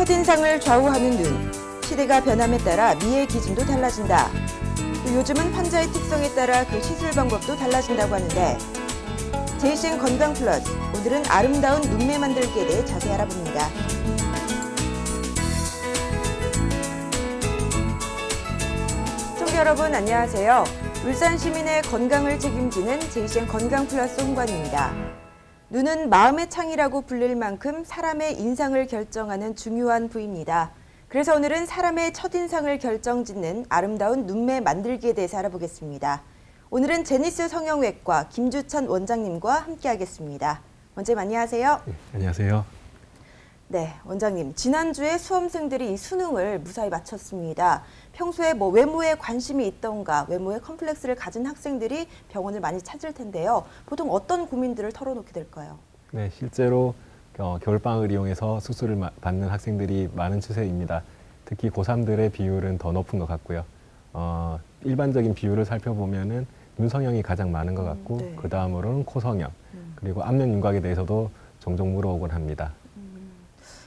첫인상을 좌우하는 눈. 시대가 변함에 따라 미의 기준도 달라진다. 또 요즘은 환자의 특성에 따라 그 시술 방법도 달라진다고 하는데 제이신 건강 플러스, 오늘은 아름다운 눈매 만들기에 대해 자세히 알아봅니다. 시청자 여러분 안녕하세요. 울산 시민의 건강을 책임지는 제이신 건강 플러스 홍관입니다. 눈은 마음의 창이라고 불릴 만큼 사람의 인상을 결정하는 중요한 부위입니다. 그래서 오늘은 사람의 첫인상을 결정짓는 아름다운 눈매 만들기에 대해서 알아보겠습니다. 오늘은 제니스 성형외과 김주천 원장님과 함께하겠습니다. 원장님 안녕하세요. 네, 안녕하세요. 네, 원장님. 지난주에 수험생들이 이 수능을 무사히 마쳤습니다. 평소에 외모에 관심이 있던가, 외모에 컴플렉스를 가진 학생들이 병원을 많이 찾을 텐데요. 보통 어떤 고민들을 털어놓게 될까요? 네, 실제로 겨울방학을 이용해서 수술을 받는 학생들이 많은 추세입니다. 특히 고3들의 비율은 더 높은 것 같고요. 일반적인 비율을 살펴보면은 눈 성형이 가장 많은 것 같고 네. 그 다음으로는 코 성형, 그리고 안면 윤곽에 대해서도 종종 물어오곤 합니다.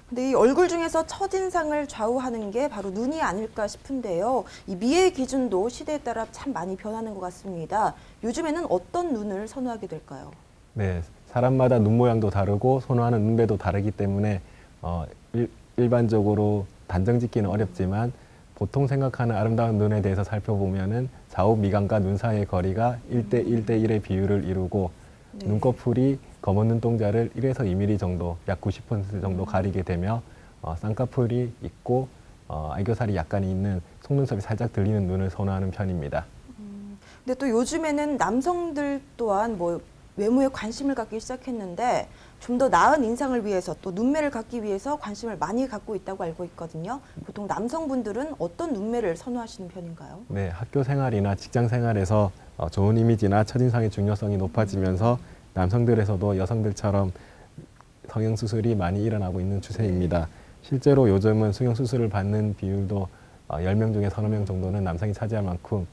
근데 이 얼굴 중에서 첫인상을 좌우하는 게 바로 눈이 아닐까 싶은데요. 이 미의 기준도 시대에 따라 참 많이 변하는 것 같습니다. 요즘에는 어떤 눈을 선호하게 될까요? 네, 사람마다 눈 모양도 다르고 선호하는 눈매도 다르기 때문에 일반적으로 단정 짓기는 어렵지만 보통 생각하는 아름다운 눈에 대해서 살펴보면은 좌우 미간과 눈 사이의 거리가 1대 1대1의 비율을 이루고 네. 눈꺼풀이 검은 눈동자를 1에서 2mm 정도, 약 90% 정도 가리게 되며 쌍꺼풀이 있고 애교살이 약간 있는 속눈썹이 살짝 들리는 눈을 선호하는 편입니다. 근데 또 요즘에는 남성들 또한 외모에 관심을 갖기 시작했는데 좀 더 나은 인상을 위해서 또 눈매를 갖기 위해서 관심을 많이 갖고 있다고 알고 있거든요. 보통 남성분들은 어떤 눈매를 선호하시는 편인가요? 네, 학교 생활이나 직장 생활에서 좋은 이미지나 첫인상의 중요성이 높아지면서 남성들에서도 여성들처럼 성형수술이 많이 일어나고 있는 추세입니다. 실제로 요즘은 성형수술을 받는 비율도 10명 중에 서너 명 정도는 남성이 차지할 만큼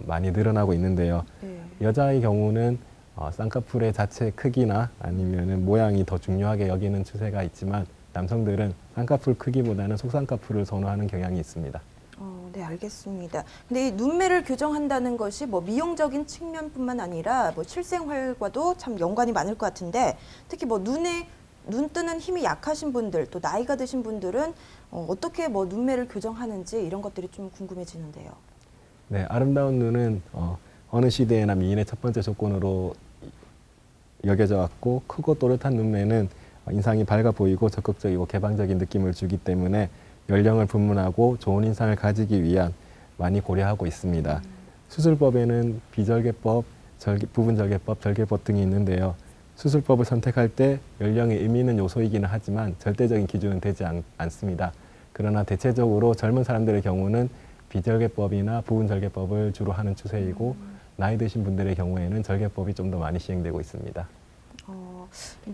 많이 늘어나고 있는데요. 네. 여자의 경우는 쌍꺼풀의 자체 크기나 아니면은 모양이 더 중요하게 여기는 추세가 있지만 남성들은 쌍꺼풀 크기보다는 속쌍꺼풀을 선호하는 경향이 있습니다. 네, 알겠습니다. 근데 이 눈매를 교정한다는 것이 미용적인 측면뿐만 아니라 실생활과도 참 연관이 많을 것 같은데 특히 눈 뜨는 힘이 약하신 분들 또 나이가 드신 분들은 어떻게 눈매를 교정하는지 이런 것들이 좀 궁금해지는데요. 네, 아름다운 눈은 어느 시대에나 미인의 첫 번째 조건으로 여겨져 왔고 크고 또렷한 눈매는 인상이 밝아 보이고 적극적이고 개방적인 느낌을 주기 때문에 연령을 불문하고 좋은 인상을 가지기 위한 많이 고려하고 있습니다. 수술법에는 비절개법, 부분절개법, 절개법 등이 있는데요. 수술법을 선택할 때 연령의 의미 있는 요소이기는 하지만 절대적인 기준은 되지 않습니다. 그러나 대체적으로 젊은 사람들의 경우는 비절개법이나 부분절개법을 주로 하는 추세이고 나이 드신 분들의 경우에는 절개법이 좀 더 많이 시행되고 있습니다.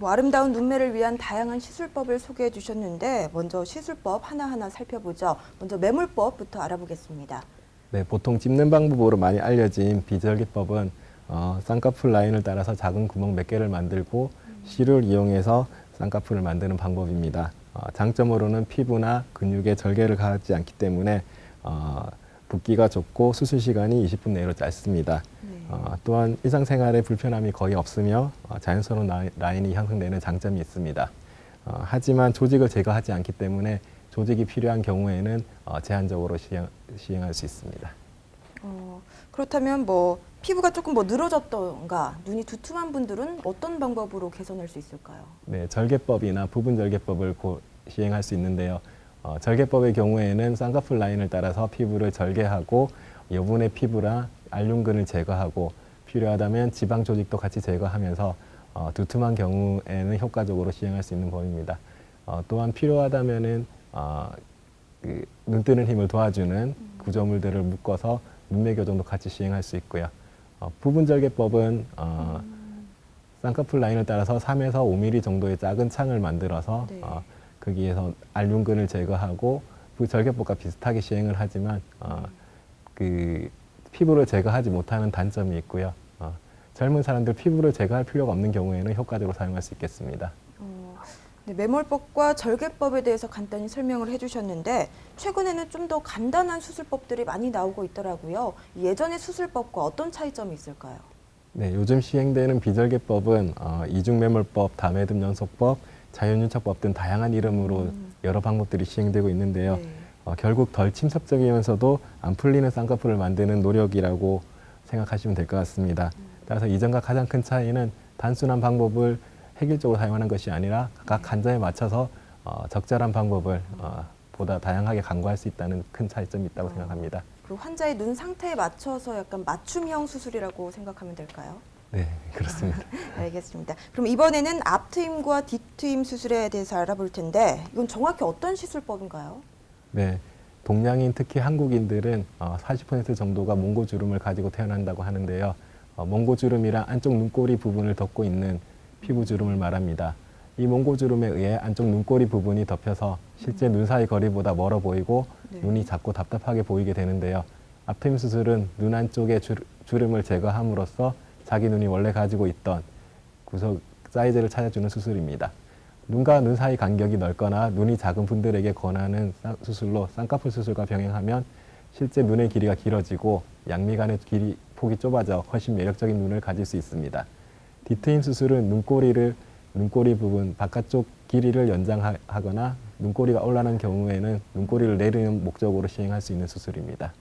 아름다운 눈매를 위한 다양한 시술법을 소개해 주셨는데 먼저 시술법 하나하나 살펴보죠. 먼저 매몰법부터 알아보겠습니다. 네, 보통 찝는 방법으로 많이 알려진 비절개법은 쌍꺼풀 라인을 따라서 작은 구멍 몇 개를 만들고 실을 이용해서 쌍꺼풀을 만드는 방법입니다. 장점으로는 피부나 근육에 절개를 가하지 않기 때문에 붓기가 좁고 수술 시간이 20분 내로 짧습니다. 또한 일상생활에 불편함이 거의 없으며 자연스러운 라인이 형성되는 장점이 있습니다. 하지만 조직을 제거하지 않기 때문에 조직이 필요한 경우에는 제한적으로 시행할 수 있습니다. 그렇다면 피부가 조금 늘어졌던가 눈이 두툼한 분들은 어떤 방법으로 개선할 수 있을까요? 네, 절개법이나 부분절개법을 시행할 수 있는데요. 절개법의 경우에는 쌍꺼풀 라인을 따라서 피부를 절개하고 여분의 피부나 알륜근을 제거하고 필요하다면 지방 조직도 같이 제거하면서 두툼한 경우에는 효과적으로 시행할 수 있는 법입니다. 또한 필요하다면은 눈 뜨는 힘을 도와주는 구조물들을 묶어서 눈매 교정도 같이 시행할 수 있고요. 부분절개법은 쌍꺼풀 라인을 따라서 3에서 5mm 정도의 작은 창을 만들어서 네. 거기에서 알륜근을 제거하고 그 절개법과 비슷하게 시행을 하지만 피부를 제거하지 못하는 단점이 있고요. 젊은 사람들 피부를 제거할 필요가 없는 경우에는 효과적으로 사용할 수 있겠습니다. 네, 매몰법과 절개법에 대해서 간단히 설명을 해주셨는데 최근에는 좀 더 간단한 수술법들이 많이 나오고 있더라고요. 예전의 수술법과 어떤 차이점이 있을까요? 네, 요즘 시행되는 비절개법은 이중매몰법, 다매듭 연속법, 자연윤착법 등 다양한 이름으로 여러 방법들이 시행되고 있는데요. 네. 결국 덜 침섭적이면서도 안 풀리는 쌍꺼풀을 만드는 노력이라고 생각하시면 될 것 같습니다. 따라서 이전과 가장 큰 차이는 단순한 방법을 획일적으로 사용하는 것이 아니라 각 환자에 맞춰서 적절한 방법을 보다 다양하게 강구할 수 있다는 큰 차이점이 있다고 생각합니다. 그리고 환자의 눈 상태에 맞춰서 약간 맞춤형 수술이라고 생각하면 될까요? 네, 그렇습니다. 알겠습니다. 그럼 이번에는 앞트임과 뒷트임 수술에 대해서 알아볼 텐데 이건 정확히 어떤 시술법인가요? 네, 동양인 특히 한국인들은 40% 정도가 몽고주름을 가지고 태어난다고 하는데요. 몽고주름이란 안쪽 눈꼬리 부분을 덮고 있는 피부주름을 말합니다. 이 몽고주름에 의해 안쪽 눈꼬리 부분이 덮여서 실제 눈 사이 거리보다 멀어 보이고 네. 눈이 작고 답답하게 보이게 되는데요. 앞트임 수술은 눈 안쪽의 주름을 제거함으로써 자기 눈이 원래 가지고 있던 구석 사이즈를 찾아주는 수술입니다. 눈과 눈 사이 간격이 넓거나 눈이 작은 분들에게 권하는 수술로 쌍꺼풀 수술과 병행하면 실제 눈의 길이가 길어지고 양미간의 폭이 좁아져 훨씬 매력적인 눈을 가질 수 있습니다. 뒤트임 수술은 눈꼬리 부분 바깥쪽 길이를 연장하거나 눈꼬리가 올라가는 경우에는 눈꼬리를 내리는 목적으로 시행할 수 있는 수술입니다.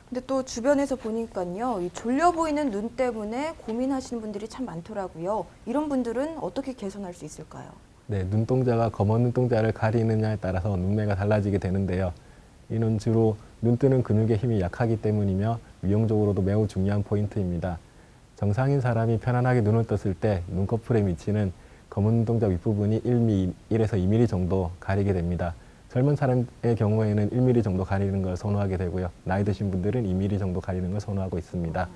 근데 또 주변에서 보니까요, 이 졸려 보이는 눈 때문에 고민하시는 분들이 참 많더라고요. 이런 분들은 어떻게 개선할 수 있을까요? 네, 눈동자가 검은 눈동자를 가리느냐에 따라서 눈매가 달라지게 되는데요. 이는 주로 눈뜨는 근육의 힘이 약하기 때문이며 미용적으로도 매우 중요한 포인트입니다. 정상인 사람이 편안하게 눈을 떴을 때 눈꺼풀에 미치는 검은 눈동자 윗부분이 1에서 2mm 정도 가리게 됩니다. 젊은 사람의 경우에는 1mm 정도 가리는 걸 선호하게 되고요. 나이 드신 분들은 2mm 정도 가리는 걸 선호하고 있습니다.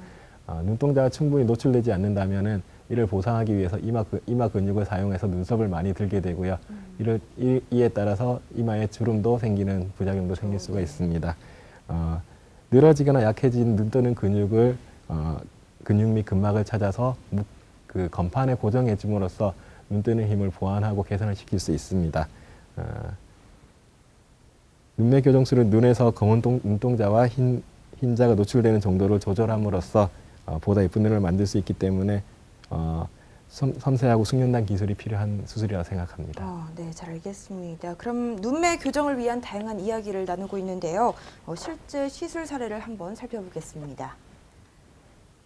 눈동자가 충분히 노출되지 않는다면 이를 보상하기 위해서 이마 근육을 사용해서 눈썹을 많이 들게 되고요. 이에 따라서 이마에 주름도 생기는 부작용도 생길 수가 있습니다. 늘어지거나 약해진 눈뜨는 근육을 근육 및 근막을 찾아서 그 건판에 고정해 줌으로써 눈뜨는 힘을 보완하고 개선을 시킬 수 있습니다. 눈매 교정술은 눈에서 검은 눈동자와 흰자가 노출되는 정도를 조절함으로써 보다 예쁜 눈을 만들 수 있기 때문에 섬세하고 숙련된 기술이 필요한 수술이라고 생각합니다. 네, 잘 알겠습니다. 그럼 눈매 교정을 위한 다양한 이야기를 나누고 있는데요. 실제 시술 사례를 한번 살펴보겠습니다.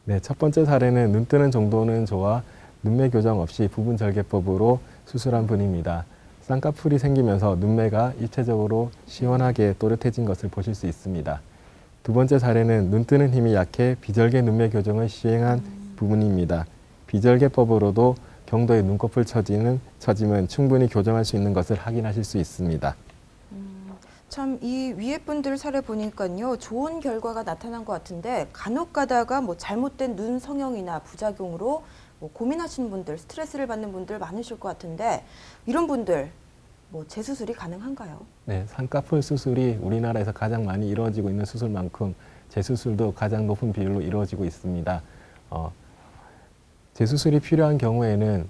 네, 첫 번째 사례는 눈 뜨는 정도는 좋아 눈매 교정 없이 부분 절개법으로 수술한 분입니다. 쌍꺼풀이 생기면서 눈매가 입체적으로 시원하게 또렷해진 것을 보실 수 있습니다. 두 번째 사례는 눈 뜨는 힘이 약해 비절개 눈매 교정을 시행한 부분입니다. 비절개법으로도 경도의 눈꺼풀 처짐은 충분히 교정할 수 있는 것을 확인하실 수 있습니다. 참 이 위에 분들 사례 보니까요, 좋은 결과가 나타난 것 같은데 간혹 가다가 뭐 잘못된 눈 성형이나 부작용으로 뭐 고민하시는 분들, 스트레스를 받는 분들 많으실 것 같은데 이런 분들 뭐 재수술이 가능한가요? 네, 쌍꺼풀 수술이 우리나라에서 가장 많이 이루어지고 있는 수술만큼 재수술도 가장 높은 비율로 이루어지고 있습니다. 재수술이 필요한 경우에는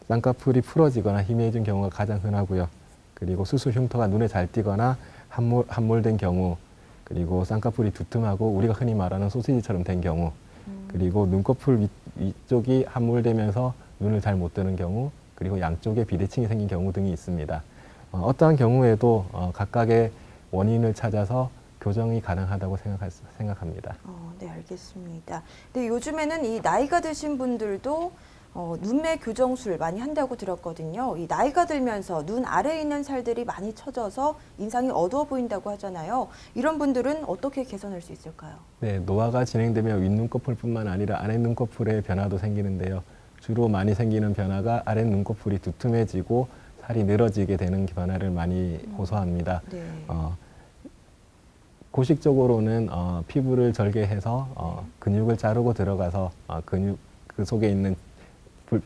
쌍꺼풀이 풀어지거나 희미해진 경우가 가장 흔하고요. 그리고 수술 흉터가 눈에 잘 띄거나 함몰된 경우, 그리고 쌍꺼풀이 두툼하고 우리가 흔히 말하는 소시지처럼 된 경우, 그리고 눈꺼풀 위쪽이 함몰되면서 눈을 잘 못 뜨는 경우, 그리고 양쪽에 비대칭이 생긴 경우 등이 있습니다. 어떠한 경우에도 각각의 원인을 찾아서 교정이 가능하다고 생각합니다. 네, 알겠습니다. 근데 요즘에는 이 나이가 드신 분들도 눈매 교정술 많이 한다고 들었거든요. 이 나이가 들면서 눈 아래에 있는 살들이 많이 처져서 인상이 어두워 보인다고 하잖아요. 이런 분들은 어떻게 개선할 수 있을까요? 네, 노화가 진행되면 윗눈꺼풀뿐만 아니라 아랫눈꺼풀의 변화도 생기는데요. 주로 많이 생기는 변화가 아랫눈꺼풀이 두툼해지고 살이 늘어지게 되는 변화를 많이 호소합니다. 네. 고식적으로는 피부를 절개해서 근육을 자르고 들어가서 근육 그 속에 있는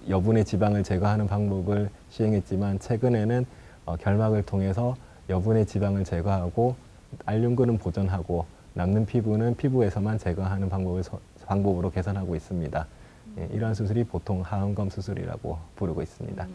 여분의 지방을 제거하는 방법을 시행했지만 최근에는 결막을 통해서 여분의 지방을 제거하고 알륜근은 보존하고 남는 피부는 피부에서만 제거하는 방법으로 개선하고 있습니다. 이러한 수술이 보통 하안검 수술이라고 부르고 있습니다.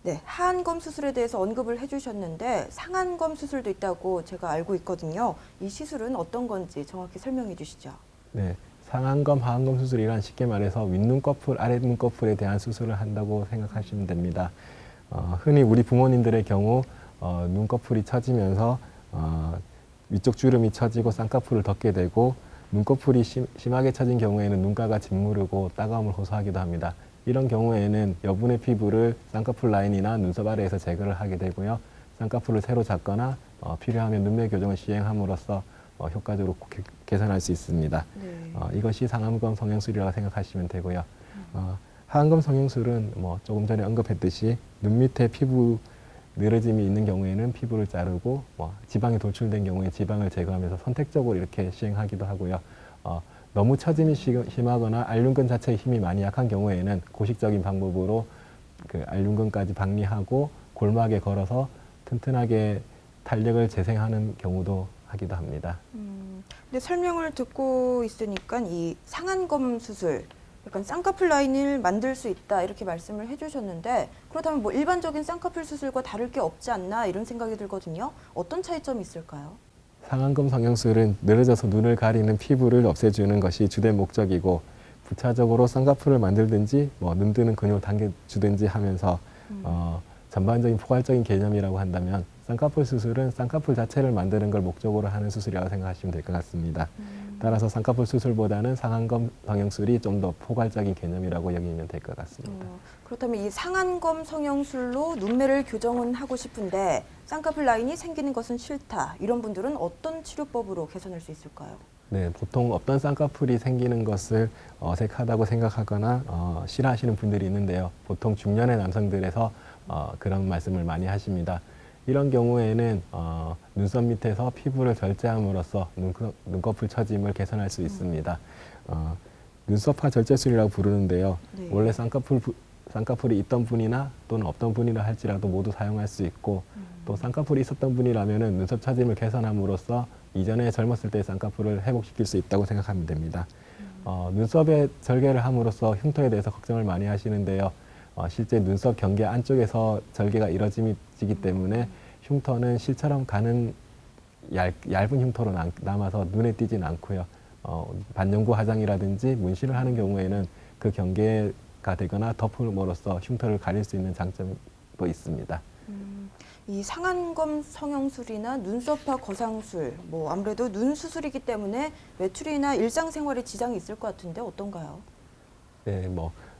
네, 하안검 수술에 대해서 언급을 해주셨는데 상안검 수술도 있다고 제가 알고 있거든요. 이 시술은 어떤 건지 정확히 설명해 주시죠. 네, 상안검, 하안검 수술이란 쉽게 말해서 윗눈꺼풀, 아랫눈꺼풀에 대한 수술을 한다고 생각하시면 됩니다. 흔히 우리 부모님들의 경우 눈꺼풀이 처지면서 위쪽 주름이 처지고 쌍꺼풀을 덮게 되고 눈꺼풀이 심하게 처진 경우에는 눈가가 짓무르고 따가움을 호소하기도 합니다. 이런 경우에는 여분의 피부를 쌍꺼풀 라인이나 눈썹 아래에서 제거를 하게 되고요. 쌍꺼풀을 새로 잡거나 필요하면 눈매 교정을 시행함으로써 효과적으로 개선할 수 있습니다. 네. 이것이 상안검 성형술이라고 생각하시면 되고요. 하안검 성형술은 조금 전에 언급했듯이 눈 밑에 피부 늘어짐이 있는 경우에는 피부를 자르고 지방이 돌출된 경우에 지방을 제거하면서 선택적으로 이렇게 시행하기도 하고요. 너무 처짐이 심하거나 알륜근 자체의 힘이 많이 약한 경우에는 고식적인 방법으로 그 알륜근까지 박리하고 골막에 걸어서 튼튼하게 탄력을 재생하는 경우도 하기도 합니다. 근데 설명을 듣고 있으니까 이 상안검 수술, 약간 쌍꺼풀 라인을 만들 수 있다 이렇게 말씀을 해주셨는데 그렇다면 뭐 일반적인 쌍꺼풀 수술과 다를 게 없지 않나 이런 생각이 들거든요. 어떤 차이점이 있을까요? 상안검 성형술은 늘어져서 눈을 가리는 피부를 없애주는 것이 주된 목적이고 부차적으로 쌍꺼풀을 만들든지 눈 뜨는 근육을 당겨주든지 하면서 전반적인 포괄적인 개념이라고 한다면 쌍꺼풀 수술은 쌍꺼풀 자체를 만드는 걸 목적으로 하는 수술이라고 생각하시면 될 것 같습니다. 따라서 쌍꺼풀 수술보다는 상안검 성형술이 좀 더 포괄적인 개념이라고 여기면 될 것 같습니다. 그렇다면 이 상안검 성형술로 눈매를 교정은 하고 싶은데 쌍꺼풀 라인이 생기는 것은 싫다. 이런 분들은 어떤 치료법으로 개선할 수 있을까요? 네, 보통 없던 쌍꺼풀이 생기는 것을 어색하다고 생각하거나 싫어하시는 분들이 있는데요. 보통 중년의 남성들에서 그런 말씀을 많이 하십니다. 이런 경우에는 눈썹 밑에서 피부를 절제함으로써 눈꺼풀 처짐을 개선할 수 있습니다. 눈썹화 절제술이라고 부르는데요. 네. 원래 쌍꺼풀이 있던 분이나 또는 없던 분이라 할지라도 모두 사용할 수 있고 또 쌍꺼풀이 있었던 분이라면은 눈썹 처짐을 개선함으로써 이전에 젊었을 때의 쌍꺼풀을 회복시킬 수 있다고 생각하면 됩니다. 눈썹에 절개를 함으로써 흉터에 대해서 걱정을 많이 하시는데요. 실제 눈썹 경계 안쪽에서 절개가 이루어지기 때문에 흉터는 실처럼 가는 얇은 흉터로 남아서 눈에 띄진 않고요. 반영구 화장이라든지 문신을 하는 경우에는 그 경계가 되거나 덮음으로써 흉터를 가릴 수 있는 장점도 있습니다. 이 상안검 성형술이나 눈썹화 거상술, 아무래도 눈 수술이기 때문에 외출이나 일상생활에 지장이 있을 것 같은데 어떤가요? 네,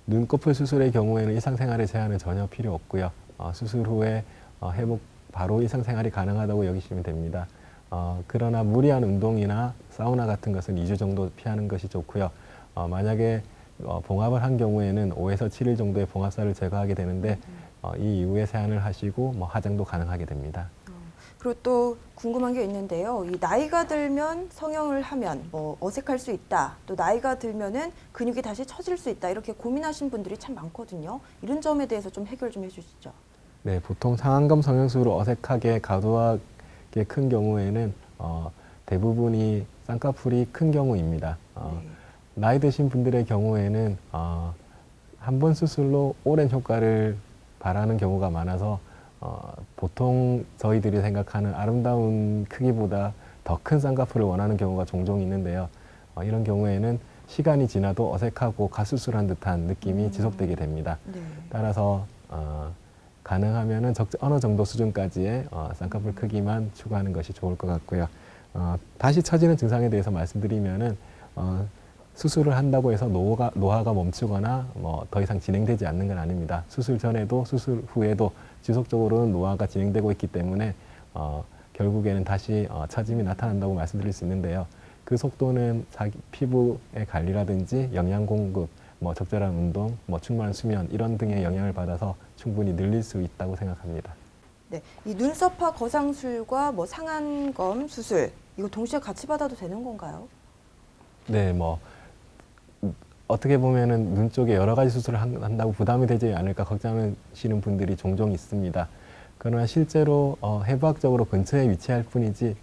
눈꺼풀 수술의 경우에는 일상생활에 제한은 전혀 필요 없고요. 수술 후에 회복 바로 일상생활이 가능하다고 여기시면 됩니다. 그러나 무리한 운동이나 사우나 같은 것은 2주 정도 피하는 것이 좋고요. 만약에 봉합을 한 경우에는 5에서 7일 정도의 봉합살을 제거하게 되는데 이 이후에 세안을 하시고 화장도 가능하게 됩니다. 그리고 또 궁금한 게 있는데요. 이 나이가 들면 성형을 하면 어색할 수 있다. 또 나이가 들면은 근육이 다시 처질 수 있다. 이렇게 고민하신 분들이 참 많거든요. 이런 점에 대해서 좀 해결 좀 해주시죠. 네, 보통 상안검 성형술로 어색하게 과도하게 큰 경우에는 대부분이 쌍꺼풀이 큰 경우입니다. 네. 나이 드신 분들의 경우에는 한 번 수술로 오랜 효과를 바라는 경우가 많아서 보통 저희들이 생각하는 아름다운 크기보다 더 큰 쌍꺼풀을 원하는 경우가 종종 있는데요. 이런 경우에는 시간이 지나도 어색하고 가수술한 듯한 느낌이 지속되게 됩니다. 네. 따라서 가능하면은 어느 정도 수준까지의 쌍꺼풀 크기만 추구하는 것이 좋을 것 같고요. 다시 처지는 증상에 대해서 말씀드리면은 수술을 한다고 해서 노화가 멈추거나 더 이상 진행되지 않는 건 아닙니다. 수술 전에도 수술 후에도 지속적으로는 노화가 진행되고 있기 때문에 결국에는 다시 처짐이 나타난다고 말씀드릴 수 있는데요. 그 속도는 자기 피부의 관리라든지 영양 공급, 적절한 운동, 충분한 수면 이런 등의 영향을 받아서 충분히 늘릴 수 있다고 생각합니다. 네, 이 눈썹화 거상술과 상안검 수술 이거 동시에 같이 받아도 되는 건가요? 네, 어떻게 보면은 눈 쪽에 여러 가지 수술을 한다고 부담이 되지 않을까 걱정하시는 분들이 종종 있습니다. 그러나 실제로 해부학적으로 근처에 위치할 뿐이지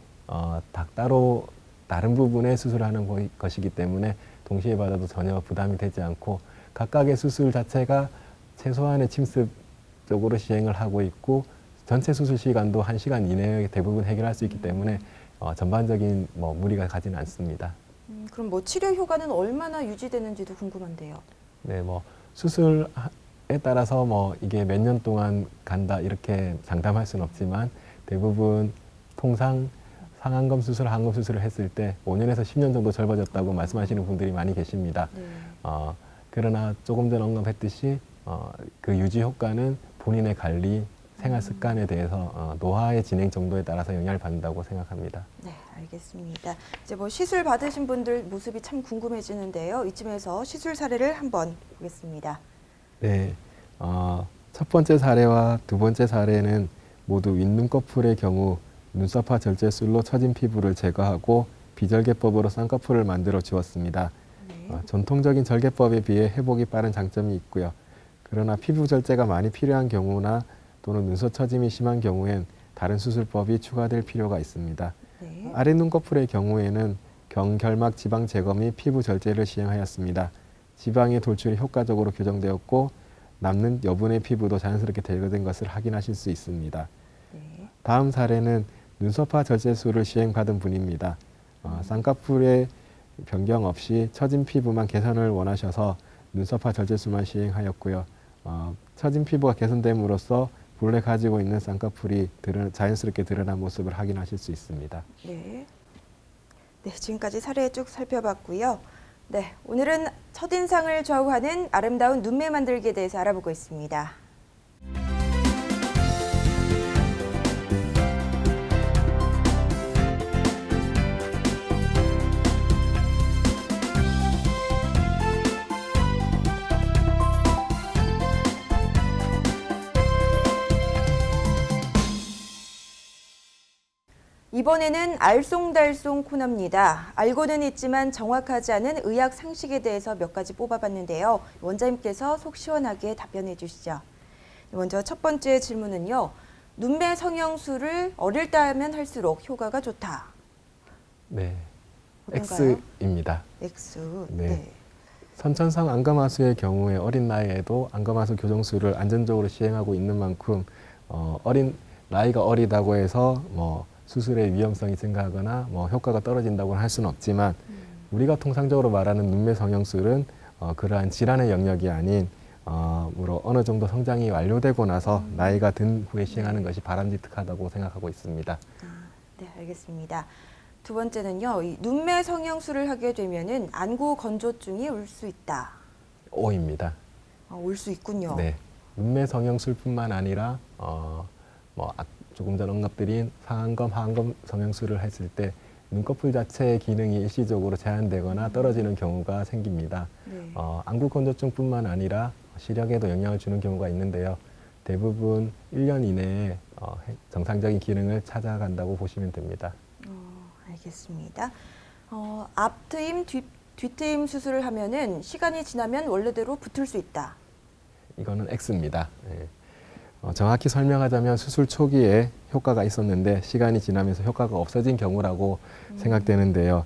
따로 다른 부분에 수술하는 것이기 때문에 동시에 받아도 전혀 부담이 되지 않고 각각의 수술 자체가 최소한의 침습 효율적으로 시행을 하고 있고 전체 수술 시간도 1시간 이내에 대부분 해결할 수 있기 때문에 전반적인 무리가 가지는 않습니다. 그럼 치료 효과는 얼마나 유지되는지도 궁금한데요. 네, 수술에 따라서 이게 몇 년 동안 간다 이렇게 장담할 수는 없지만 대부분 통상 상안검 수술, 하안검 수술을 했을 때 5년에서 10년 정도 젊어졌다고 말씀하시는 분들이 많이 계십니다. 네. 그러나 조금 전 언급했듯이 그 유지 효과는 본인의 관리, 생활 습관에 대해서 노화의 진행 정도에 따라서 영향을 받는다고 생각합니다. 네, 알겠습니다. 이제 시술 받으신 분들 모습이 참 궁금해지는데요. 이쯤에서 시술 사례를 한번 보겠습니다. 네, 첫 번째 사례와 두 번째 사례는 모두 윗눈꺼풀의 경우 눈썹화 절제술로 처진 피부를 제거하고 비절개법으로 쌍꺼풀을 만들어 주었습니다. 네. 전통적인 절개법에 비해 회복이 빠른 장점이 있고요. 그러나 피부 절제가 많이 필요한 경우나 또는 눈썹 처짐이 심한 경우엔 다른 수술법이 추가될 필요가 있습니다. 네. 아래 눈꺼풀의 경우에는 경결막 지방 제거 및 피부 절제를 시행하였습니다. 지방의 돌출이 효과적으로 교정되었고 남는 여분의 피부도 자연스럽게 제거된 것을 확인하실 수 있습니다. 네. 다음 사례는 눈썹화 절제술을 시행받은 분입니다. 쌍꺼풀의 변경 없이 처진 피부만 개선을 원하셔서 눈썹화 절제술만 시행하였고요. 처진 피부가 개선됨으로써 본래 가지고 있는 쌍꺼풀이 자연스럽게 드러난 모습을 확인하실 수 있습니다. 네. 네, 지금까지 사례 쭉 살펴봤고요. 네, 오늘은 첫인상을 좌우하는 아름다운 눈매 만들기에 대해서 알아보고 있습니다. 이번에는 알쏭달쏭 코너입니다. 알고는 있지만 정확하지 않은 의학 상식에 대해서 몇 가지 뽑아봤는데요. 원장님께서 속 시원하게 답변해 주시죠. 먼저 첫 번째 질문은요. 눈매 성형술을 어릴 때 하면 할수록 효과가 좋다. 네, 어떤가요? X입니다. X. 네. 네. 선천성 안검하수의 경우에 어린 나이에도 안검하수 교정술을 안전적으로 시행하고 있는 만큼 나이가 어리다고 해서 수술의 위험성이 증가하거나 효과가 떨어진다고는 할 수는 없지만 우리가 통상적으로 말하는 눈매 성형술은 그러한 질환의 영역이 아닌 어느 정도 성장이 완료되고 나서 나이가 든 후에 시행하는 것이 바람직하다고 생각하고 있습니다. 네, 알겠습니다. 두 번째는요. 이 눈매 성형술을 하게 되면은 안구 건조증이 올 수 있다. O입니다. 올 수 있군요. 네, 눈매 성형술뿐만 아니라 조금 전 언급드린 상안검, 하안검 성형술을 했을 때 눈꺼풀 자체의 기능이 일시적으로 제한되거나 떨어지는 경우가 생깁니다. 네. 안구 건조증뿐만 아니라 시력에도 영향을 주는 경우가 있는데요. 대부분 1년 이내에 정상적인 기능을 찾아간다고 보시면 됩니다. 알겠습니다. 앞트임, 뒤트임 수술을 하면은 시간이 지나면 원래대로 붙을 수 있다. 이거는 X입니다. 예. 정확히 설명하자면 수술 초기에 효과가 있었는데 시간이 지나면서 효과가 없어진 경우라고 생각되는데요.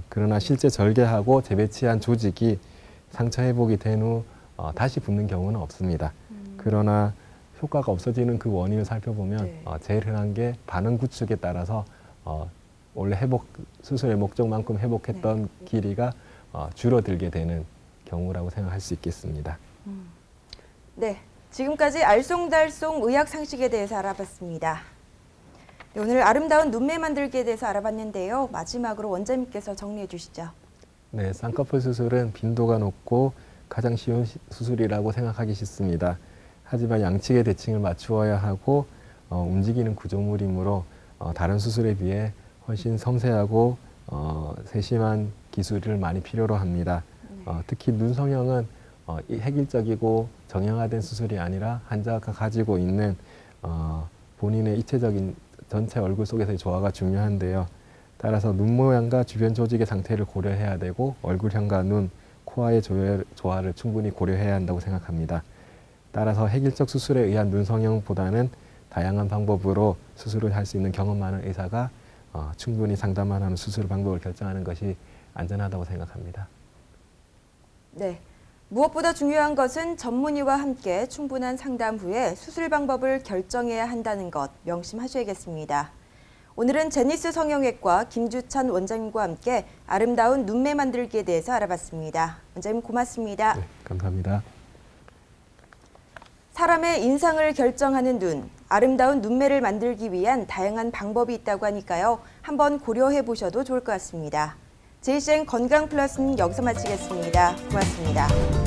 그러나 실제 절개하고 재배치한 조직이 상처 회복이 된 후 다시 붙는 경우는 없습니다. 그러나 효과가 없어지는 그 원인을 살펴보면 네. 제일 흔한 게 반응 구축에 따라서 원래 수술의 목적만큼 회복했던 길이가 줄어들게 되는 경우라고 생각할 수 있겠습니다. 네, 지금까지 알쏭달쏭 의학 상식에 대해서 알아봤습니다. 네, 오늘 아름다운 눈매 만들기에 대해서 알아봤는데요. 마지막으로 원장님께서 정리해 주시죠. 네, 쌍꺼풀 수술은 빈도가 높고 가장 쉬운 수술이라고 생각하기 쉽습니다. 하지만 양측의 대칭을 맞추어야 하고 움직이는 구조물이므로 다른 수술에 비해 훨씬 섬세하고 세심한 기술을 많이 필요로 합니다. 특히 눈 성형은 획일적이고 정형화된 수술이 아니라 환자가 가지고 있는 본인의 입체적인 전체 얼굴 속에서의 조화가 중요한데요. 따라서 눈 모양과 주변 조직의 상태를 고려해야 되고 얼굴형과 눈, 코와의 조화를 충분히 고려해야 한다고 생각합니다. 따라서 획일적 수술에 의한 눈 성형보다는 다양한 방법으로 수술을 할 수 있는 경험 많은 의사가 충분히 상담만 하는 수술 방법을 결정하는 것이 안전하다고 생각합니다. 네, 무엇보다 중요한 것은 전문의와 함께 충분한 상담 후에 수술 방법을 결정해야 한다는 것 명심하셔야겠습니다. 오늘은 제니스 성형외과 김주찬 원장님과 함께 아름다운 눈매 만들기에 대해서 알아봤습니다. 원장님 고맙습니다. 네, 감사합니다. 사람의 인상을 결정하는 눈, 아름다운 눈매를 만들기 위한 다양한 방법이 있다고 하니까요. 한번 고려해 보셔도 좋을 것 같습니다. JCN 건강 플러스는 여기서 마치겠습니다. 고맙습니다.